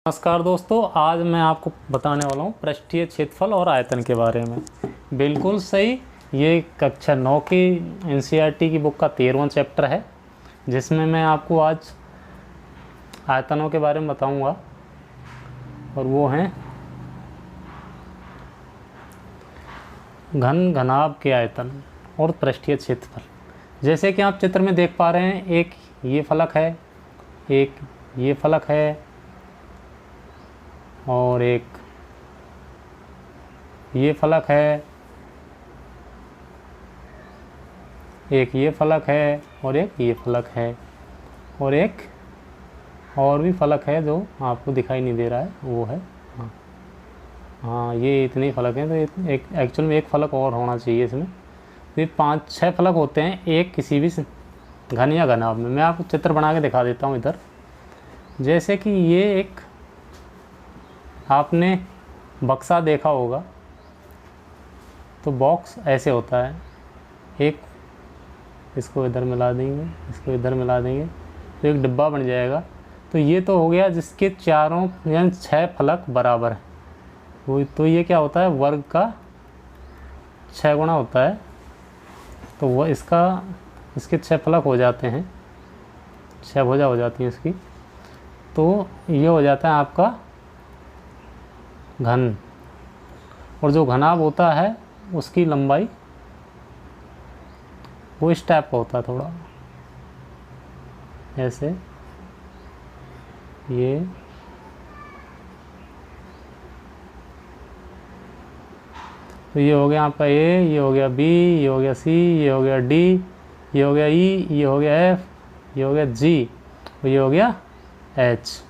नमस्कार दोस्तों, आज मैं आपको बताने वाला हूँ पृष्ठीय क्षेत्रफल और आयतन के बारे में। बिल्कुल सही। ये कक्षा 9 की एनसीईआरटी की बुक का 13वां चैप्टर है, जिसमें मैं आपको आज आयतनों के बारे में बताऊंगा, और वो हैं घन, घनाभ के आयतन और पृष्ठीय क्षेत्रफल। जैसे कि आप चित्र में देख पा रहे हैं, एक ये फलक है, एक ये फलक है, और एक ये फलक है, एक ये फलक है, और एक ये फलक है, और एक और भी फलक है जो आपको दिखाई नहीं दे रहा है, वो है हाँ ये इतने फलक हैं। तो एक एक्चुअल में एक फलक और होना चाहिए इसमें। तो ये 5-6 फलक होते हैं एक किसी भी घन या घनाभ में। मैं आपको चित्र बना के दिखा देता हूँ इधर। जैसे कि ये एक आपने बक्सा देखा होगा, तो बॉक्स ऐसे होता है। एक इसको इधर मिला देंगे, इसको इधर मिला देंगे, तो एक डिब्बा बन जाएगा। तो ये तो हो गया जिसके चारों यानी 6 फलक बराबर हैं। वो तो ये क्या होता है, वर्ग का 6 गुना होता है। तो वह इसके 6 फलक हो जाते हैं, 6 भुजा हो जाती हैं इसकी। तो ये हो जाता है आपका घन। और जो घनाभ होता है उसकी लंबाई वो इस टाइप का होता है, थोड़ा ऐसे। ये तो ये हो गया आपका ए, ये हो गया बी, ये हो गया सी, ये हो गया डी, ये हो गया ई, ये हो गया एफ, ये हो गया जी, और ये हो गया एच।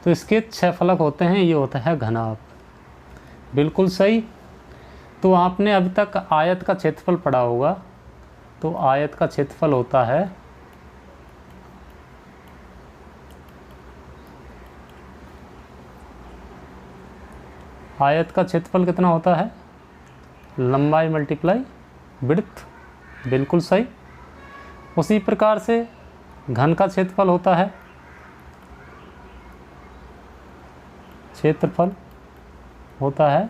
तो इसके 6 फलक होते हैं, ये होता है घनाभ। बिल्कुल सही। तो आपने अभी तक आयत का क्षेत्रफल पढ़ा होगा। तो आयत का क्षेत्रफल होता है आयत का क्षेत्रफल कितना होता है, लंबाई मल्टीप्लाई विड्थ। बिल्कुल सही। उसी प्रकार से घन का क्षेत्रफल होता है होता है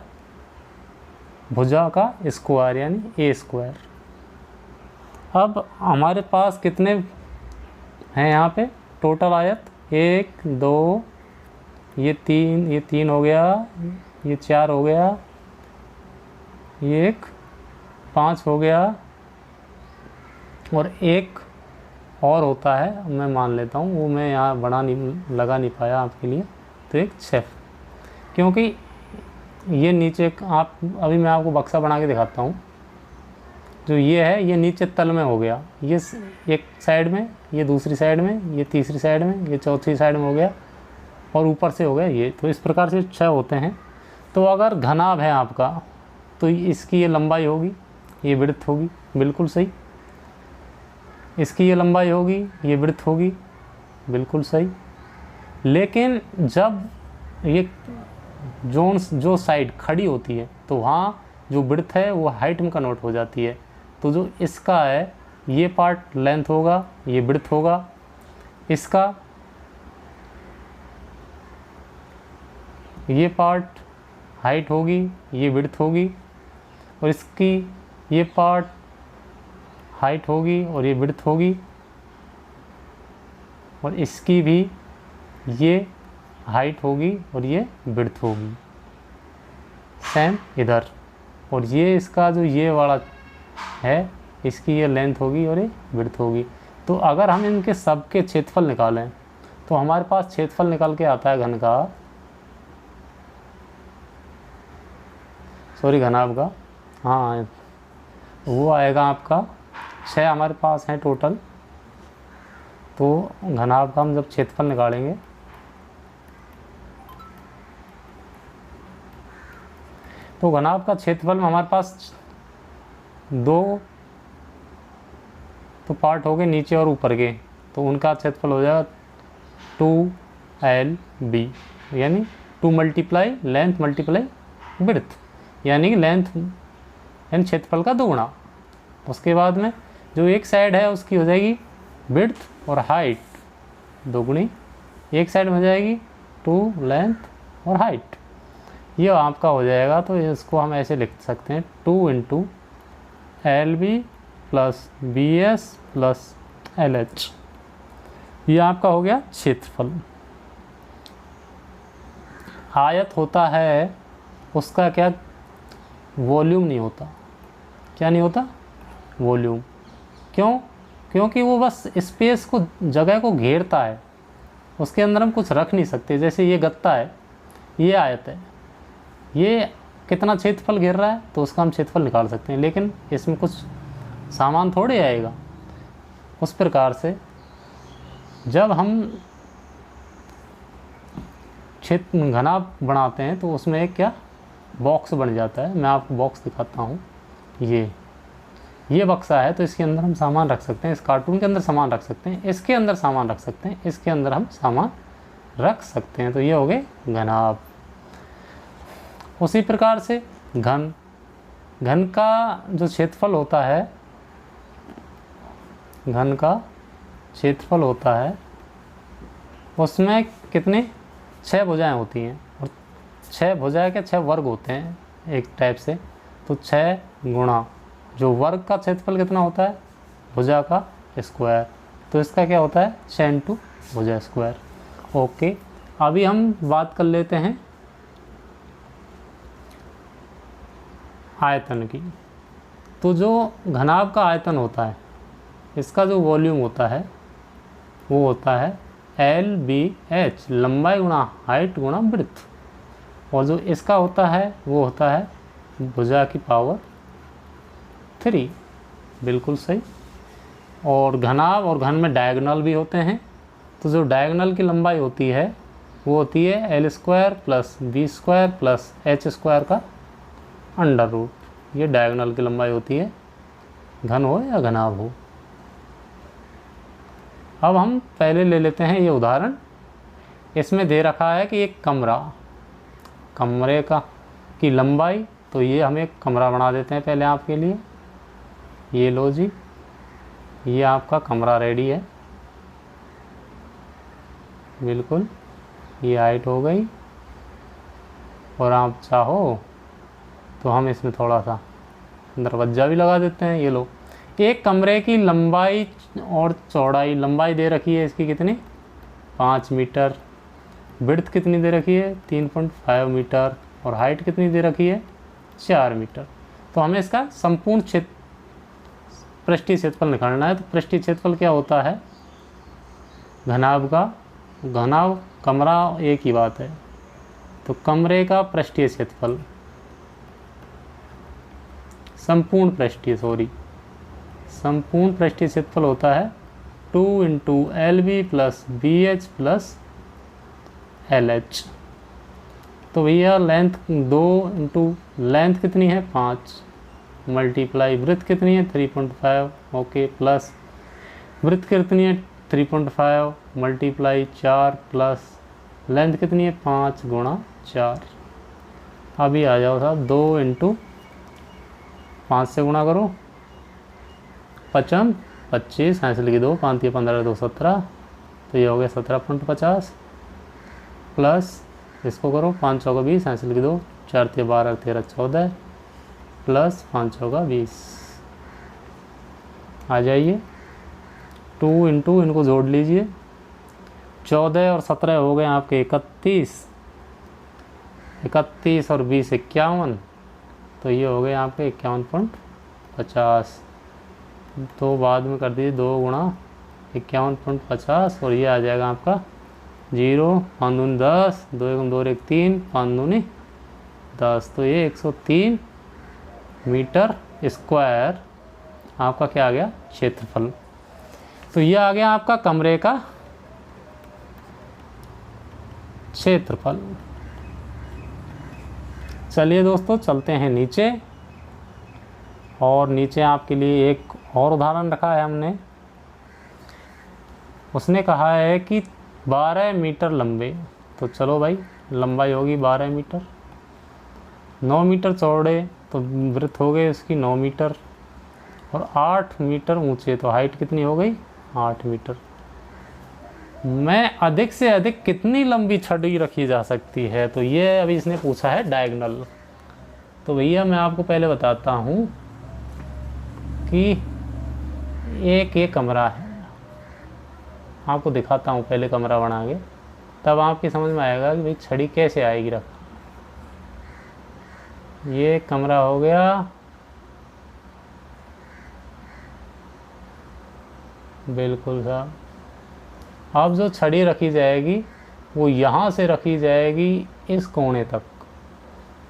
भुजा का स्क्वायर यानी ए स्क्वायर। अब हमारे पास कितने हैं यहाँ पे टोटल आयत, 1 2 ये 3 हो गया, ये 4 हो गया, ये 5 हो गया, और एक और होता है, मैं मान लेता हूँ, वो मैं यहाँ लगा नहीं पाया आपके लिए। तो एक 6, क्योंकि ये नीचे आप अभी मैं आपको बक्सा बना के दिखाता हूँ। जो ये है ये नीचे तल में हो गया, ये एक साइड में, ये दूसरी साइड में, ये तीसरी साइड में, ये चौथी साइड में हो गया, और ऊपर से हो गया ये। तो इस प्रकार से 6 होते हैं। तो अगर घनाभ है आपका तो इसकी ये लंबाई होगी, ये विड्थ होगी। बिल्कुल सही। इसकी ये लंबाई होगी, ये विड्थ होगी। बिल्कुल सही। लेकिन जब ये जो साइड खड़ी होती है तो वहाँ जो विड्थ है वो हाइट में कन्वर्ट हो जाती है। तो जो इसका है ये पार्ट लेंथ होगा, ये विड्थ होगा। इसका ये पार्ट हाइट होगी, ये विड्थ होगी, और इसकी ये पार्ट हाइट होगी और ये विड्थ होगी, और इसकी भी ये हाइट होगी और ये विड्थ होगी। सेम इधर। और ये इसका जो ये वाला है इसकी ये लेंथ होगी और ये विड्थ होगी। तो अगर हम इनके सब के क्षेत्रफल निकालें तो हमारे पास क्षेत्रफल निकल के आता है घन का, सॉरी घनाभ का, हाँ वो आएगा आपका 6 हमारे पास हैं टोटल। तो घनाभ का हम जब क्षेत्रफल निकालेंगे तो घनाभ का क्षेत्रफल में हमारे पास 2 तो पार्ट हो गए, नीचे और ऊपर के। तो उनका क्षेत्रफल हो जाएगा 2LB, यानी 2 मल्टीप्लाई लेंथ मल्टीप्लाई विड्थ, यानी कि लेंथ यानी क्षेत्रफल का 2 गुना। उसके बाद में जो एक साइड है उसकी हो जाएगी विड्थ और हाइट 2 गुनी, एक साइड में हो जाएगी टू लेंथ और हाइट, ये आपका हो जाएगा। तो इसको हम ऐसे लिख सकते हैं 2 into LB plus BS plus LH, ये आपका हो गया क्षेत्रफल। आयत होता है उसका क्या, वॉल्यूम नहीं होता। क्या नहीं होता, वॉल्यूम। क्यों? क्योंकि वो बस स्पेस को, जगह को घेरता है, उसके अंदर हम कुछ रख नहीं सकते। जैसे ये गत्ता है, ये आयत है, ये कितना क्षेत्रफल घेर रहा है तो उसका हम क्षेत्रफल निकाल सकते हैं, लेकिन इसमें कुछ सामान थोड़े आएगा। उस प्रकार से जब हम क्षेत्र घना बनाते हैं तो उसमें एक क्या, बॉक्स बन जाता है। मैं आपको बॉक्स दिखाता हूँ। ये बक्सा है, तो इसके अंदर हम सामान रख सकते हैं। इस कार्टून के अंदर सामान रख सकते हैं, इसके अंदर सामान रख सकते हैं, इसके अंदर हम सामान रख सकते हैं। तो ये हो गए घनाभ। उसी प्रकार से घन का जो क्षेत्रफल होता है, घन का क्षेत्रफल होता है, उसमें कितनी 6 भुजाएं होती हैं, और 6 भुजाएं के 6 वर्ग होते हैं एक टाइप से। तो 6 गुणा जो वर्ग का क्षेत्रफल कितना होता है, भुजा का स्क्वायर, तो इसका क्या होता है 6 इंटू भुजा स्क्वायर। ओके, अभी हम बात कर लेते हैं आयतन की। तो जो घनाभ का आयतन होता है, इसका जो वॉल्यूम होता है वो होता है LBH, लंबाई गुणा हाइट गुणा ब्रेड्थ, और जो इसका होता है वो होता है भुजा की पावर 3। बिल्कुल सही। और घनाभ और घन में डायगोनल भी होते हैं, तो जो डायगोनल की लंबाई होती है वो होती है L square plus B square plus H square का अंडर रूट। ये डायगोनल की लंबाई होती है, घन हो या घनाभ हो। अब हम पहले ले लेते हैं ये उदाहरण। इसमें दे रखा है कि एक कमरे की लंबाई, तो ये हम एक कमरा बना देते हैं पहले आपके लिए। ये लो जी, ये आपका कमरा रेडी है। बिल्कुल, ये हाइट हो गई, और आप चाहो तो हम इसमें थोड़ा सा दरवाजा भी लगा देते हैं। ये लो, एक कमरे की लंबाई और चौड़ाई, लंबाई दे रखी है इसकी कितनी 5 मीटर, विड्थ कितनी दे रखी है 3.5 मीटर, और हाइट कितनी दे रखी है 4 मीटर। तो हमें इसका संपूर्ण पृष्ठीय क्षेत्रफल निकालना है। तो पृष्ठीय क्षेत्रफल क्या होता है घनाभ का, घनाभ कमरा एक ही बात है, तो कमरे का पृष्ठीय क्षेत्रफल, संपूर्ण पृष्ठीय क्षेत्रफल होता है 2 into LB plus BH plus LH। तो भैया लेंथ 2 इंटू लेंथ कितनी है 5, मल्टीप्लाई ब्रेड्थ कितनी है 3.5, ओके, प्लस ब्रेड्थ कितनी है 3.5 मल्टीप्लाई 4 प्लस लेंथ कितनी है 5 गुणा 4। अभी आ जाओ साहब, 2 इंटू 5 से गुणा करो, 5 25, ऐसे लिख दो, 5 या 15 2 17, तो ये हो गया 17.50 प्लस इसको करो 5 चौका 20, ऐसे लिख दो, 4 या 12 13 14 प्लस 5 चौका 20। आ जाइए, 2 इंटू इनको जोड़ लीजिए, 14 और 17 हो गए आपके 31 और 20 51, तो ये हो गए आपके 51.50। तो बाद में कर दीजिए 2 गुणा 51.50, और ये आ जाएगा आपका 0 5 दूनी 10, 2 1 2 1 3, 5 दूनी 10, तो ये 103 मीटर स्क्वायर आपका क्या आ गया क्षेत्रफल। तो ये आ गया आपका कमरे का क्षेत्रफल। चलिए दोस्तों, चलते हैं नीचे, और नीचे आपके लिए एक और उदाहरण रखा है हमने। उसने कहा है कि 12 मीटर लंबे, तो चलो भाई लंबाई होगी 12 मीटर, 9 मीटर चौड़े, तो वृत्त हो गए उसकी 9 मीटर, और 8 मीटर ऊंचे, तो हाइट कितनी हो गई 8 मीटर। में अधिक से अधिक कितनी लंबी छड़ी रखी जा सकती है। तो ये अभी इसने पूछा है डायगोनल। तो भैया मैं आपको पहले बताता हूँ कि एक ये कमरा है, आपको दिखाता हूँ पहले कमरा बना के, तब आपकी समझ में आएगा कि भाई छड़ी कैसे आएगी रख। ये कमरा हो गया, बिल्कुल साहब। अब जो छड़ी रखी जाएगी वो यहाँ से रखी जाएगी इस कोने तक।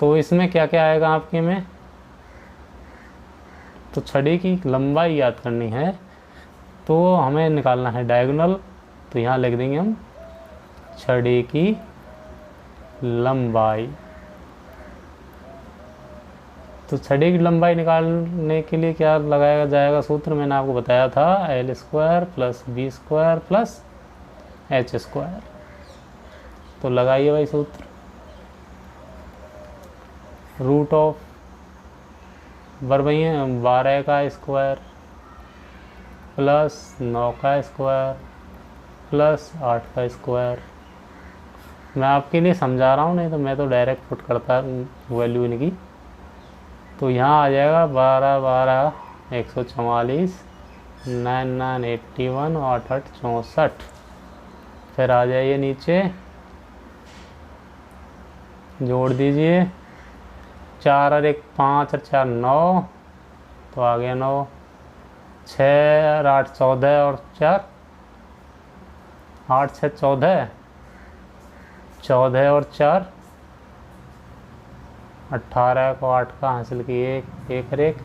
तो इसमें क्या क्या आएगा आपके में, तो छड़ी की लंबाई याद करनी है, तो हमें निकालना है डायगोनल। तो यहाँ लिख देंगे हम छड़ी की लंबाई। तो छड़ी की लंबाई निकालने के लिए क्या लगाया जाएगा सूत्र, मैंने आपको बताया था, L square plus B square plus H square. तो लगाइए भाई सूत्र, रूट ऑफ 12 का स्क्वायर प्लस 9 का स्क्वायर प्लस 8 का स्क्वायर। मैं आपके लिए समझा रहा हूँ, नहीं तो मैं तो डायरेक्ट पुट करता वैल्यू इनकी। तो यहाँ आ जाएगा 12 12 144, 9 9 81 और 8 8 64। फिर आ जाइए नीचे, जोड़ दीजिए, 4 और 1 5 और 4 9, तो आ गया 9, 6 और 8 14 और 4 8 6 14, 14 और 4 18 को 8 का हासिल किए, 1 और 1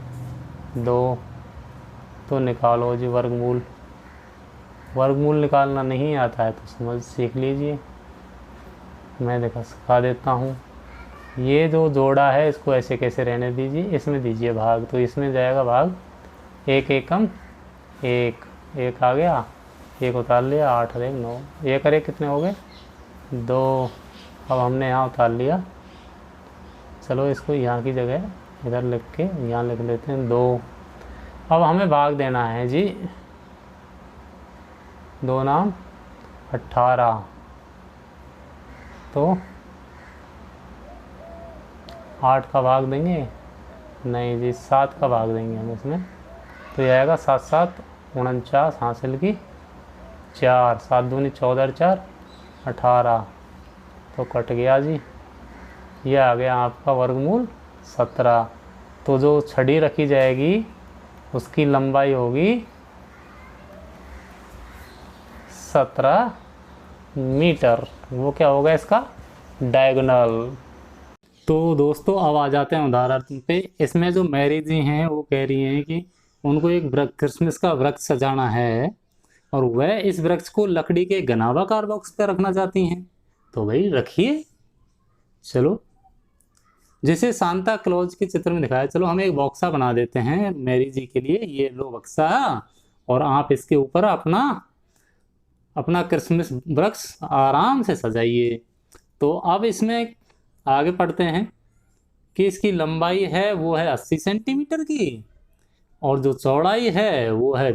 2। तो निकालो जी वर्गमूल। वर्गमूल निकालना नहीं आता है तो समझ सीख लीजिए, मैं सिखा देता हूँ। ये जो जोड़ा है इसको ऐसे कैसे रहने दीजिए, इसमें दीजिए भाग। तो इसमें जाएगा भाग, 1 एकम 1, 1 आ गया, 1 उतार लिया, 8 और 1 9, 1 और 1 कितने हो गए 2। अब हमने यहाँ उतार लिया, चलो इसको यहाँ की जगह इधर लिख के यहाँ लिख लेते हैं 2। अब हमें भाग देना है जी, 2 नाम 18, तो 8 का भाग देंगे, नहीं जी 7 का भाग देंगे हम इसमें। तो यह आएगा 7 7 49 हासिल की 4, 7 दूनी 14 और 4 18, तो कट गया जी। ये आ गया आपका वर्गमूल 17। तो जो छड़ी रखी जाएगी उसकी लंबाई होगी 17 मीटर। वो क्या होगा इसका डायगोनल। तो दोस्तों अब आ जाते हैं उदाहरण पे। इसमें जो मैरी जी हैं वो कह रही हैं कि उनको एक वृक्ष, क्रिसमस का वृक्ष सजाना है और वह इस वृक्ष को लकड़ी के घनाभाकार बॉक्स पर रखना चाहती हैं। तो भाई रखिए, चलो जैसे सांता क्लॉज के चित्र में दिखाया। चलो हम एक बॉक्सा बना देते हैं मैरी जी के लिए। ये लो बक्सा, और आप इसके ऊपर अपना अपना क्रिसमस वृक्ष आराम से सजाइए। तो अब इसमें आगे पढ़ते हैं कि इसकी लंबाई है वो है 80 सेंटीमीटर की, और जो चौड़ाई है वो है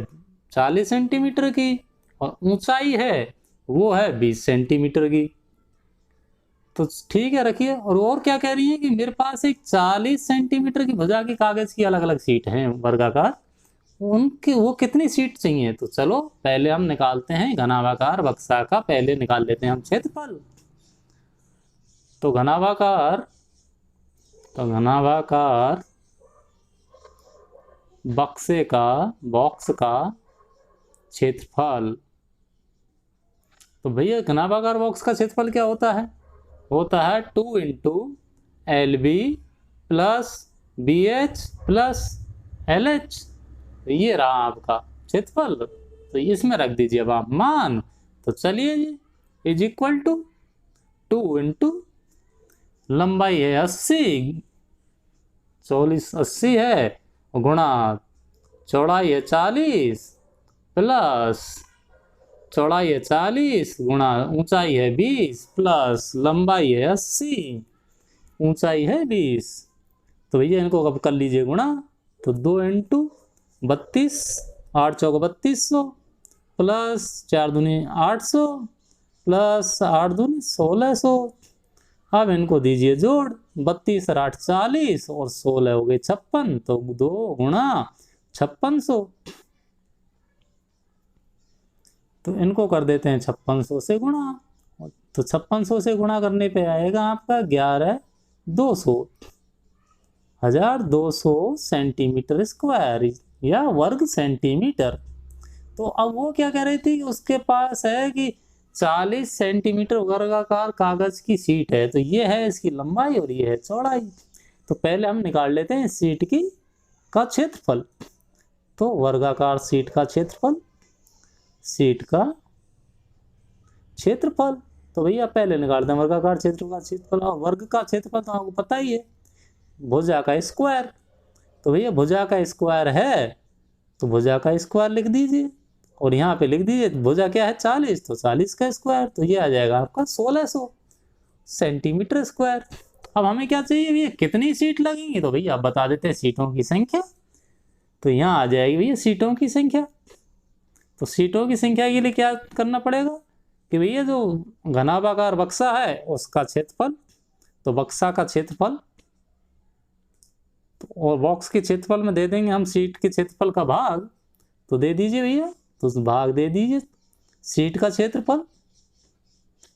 40 सेंटीमीटर की, और ऊंचाई है वो है 20 सेंटीमीटर की। तो ठीक है रखिए। और क्या कह रही है कि मेरे पास एक 40 सेंटीमीटर की भुजा की कागज की अलग अलग सीट हैं वर्गाकार, उनकी वो कितनी सीट चाहिए। तो चलो पहले हम निकालते हैं घनाभाकार बक्सा का, पहले निकाल लेते हैं हम क्षेत्रफल। तो घनाभाकार बॉक्स का क्षेत्रफल। तो भैया घनाभाकार बॉक्स का क्षेत्रफल क्या होता है 2 into LB plus BH plus LH। तो ये रहा आपका क्षेत्रफल। तो इसमें रख दीजिए अब आप मान। तो चलिए जी इज इक्वल टू 2 इंटू लंबाई है 80, 80 है, गुणा चौड़ाई है 40 प्लस चौड़ाई है 40 गुणा ऊंचाई है 20 प्लस लंबाई है 80, ऊंचाई है 20। तो भैया इनको कब कर लीजिए गुणा। तो 2 इंटू 32, 8 चौक 3200 प्लस 4 दूनी 800 प्लस 8 दूनी 1600। अब इनको दीजिए जोड़, 32 और 8 40 और 16 हो गए 56, तो 2 गुणा 5600। तो इनको कर देते हैं 5600 से गुणा, तो 5600 से गुणा करने पे आएगा आपका 11200, 1200 सेंटीमीटर स्क्वायर या वर्ग सेंटीमीटर। तो अब वो क्या कह रही थी कि उसके पास है कि 40 सेंटीमीटर वर्गाकार कागज की शीट है, तो ये है इसकी लंबाई और ये है चौड़ाई। तो पहले हम निकाल लेते हैं शीट का क्षेत्रफल। तो वर्गाकार शीट का क्षेत्रफल, शीट का क्षेत्रफल, तो भैया पहले निकालते हैं वर्गाकार क्षेत्र का क्षेत्रफल, और वर्ग का क्षेत्रफल तो आपको पता ही है, भुजा का स्क्वायर। तो भैया भुजा का स्क्वायर है तो भुजा का स्क्वायर लिख दीजिए, और यहाँ पे लिख दीजिए भुजा क्या है 40, तो 40 का स्क्वायर, तो ये आ जाएगा आपका 1600 सेंटीमीटर स्क्वायर। अब हमें क्या चाहिए भैया, कितनी सीट लगेंगी, तो भैया आप बता देते हैं सीटों की संख्या। तो यहाँ आ जाएगी भैया सीटों की संख्या। तो सीटों की संख्या के लिए क्या करना पड़ेगा कि भैया जो घनाभागार बक्सा है उसका क्षेत्रफल, तो बक्सा का क्षेत्रफल, तो और बॉक्स के क्षेत्रफल में दे देंगे हम सीट के क्षेत्रफल का भाग, तो दे दीजिए भैया, तो उस भाग दे दीजिए सीट का क्षेत्रफल,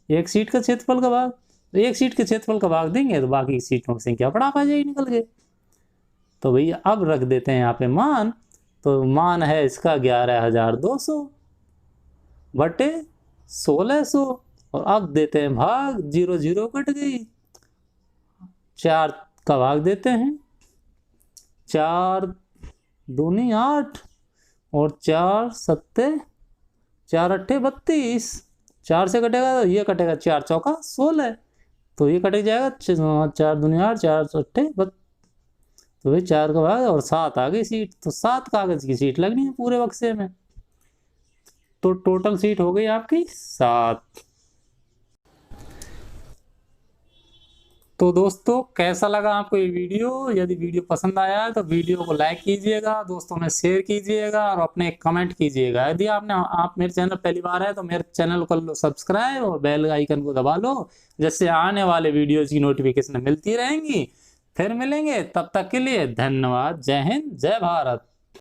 एक सीट का क्षेत्रफल का भाग, तो एक सीट के क्षेत्रफल का भाग देंगे तो बाकी सीटों की संख्या बड़ा आ जाएगी निकल के। तो भैया अब रख देते हैं यहाँ पे मान, तो मान है इसका 11200 बटे 1600, और अब देते हैं भाग, 0 0 कट गई, 4 का भाग देते हैं, 4 दूनी 8 और 4 सत्ते 4 अट्ठे 32, 4 से कटेगा तो ये कटेगा 4 चौका 16, तो ये कट जाएगा 4 दूनी 8 4 अट्ठे 32, तो भाई 4 का भाग और 7 आ गई सीट, तो 7 कागज की सीट लगनी है पूरे बक्से में। तो टोटल सीट हो गई आपकी 7। तो दोस्तों कैसा लगा आपको ये वीडियो? यदि वीडियो पसंद आया है तो वीडियो को लाइक कीजिएगा, दोस्तों में शेयर कीजिएगा और अपने कमेंट कीजिएगा। यदि आप मेरे चैनल पहली बार है तो मेरे चैनल को कर लो सब्सक्राइब और बेल आइकन को दबा लो, जिससे आने वाले वीडियोज की नोटिफिकेशन मिलती रहेंगी। फिर मिलेंगे, तब तक के लिए धन्यवाद। जय हिंद, जय भारत।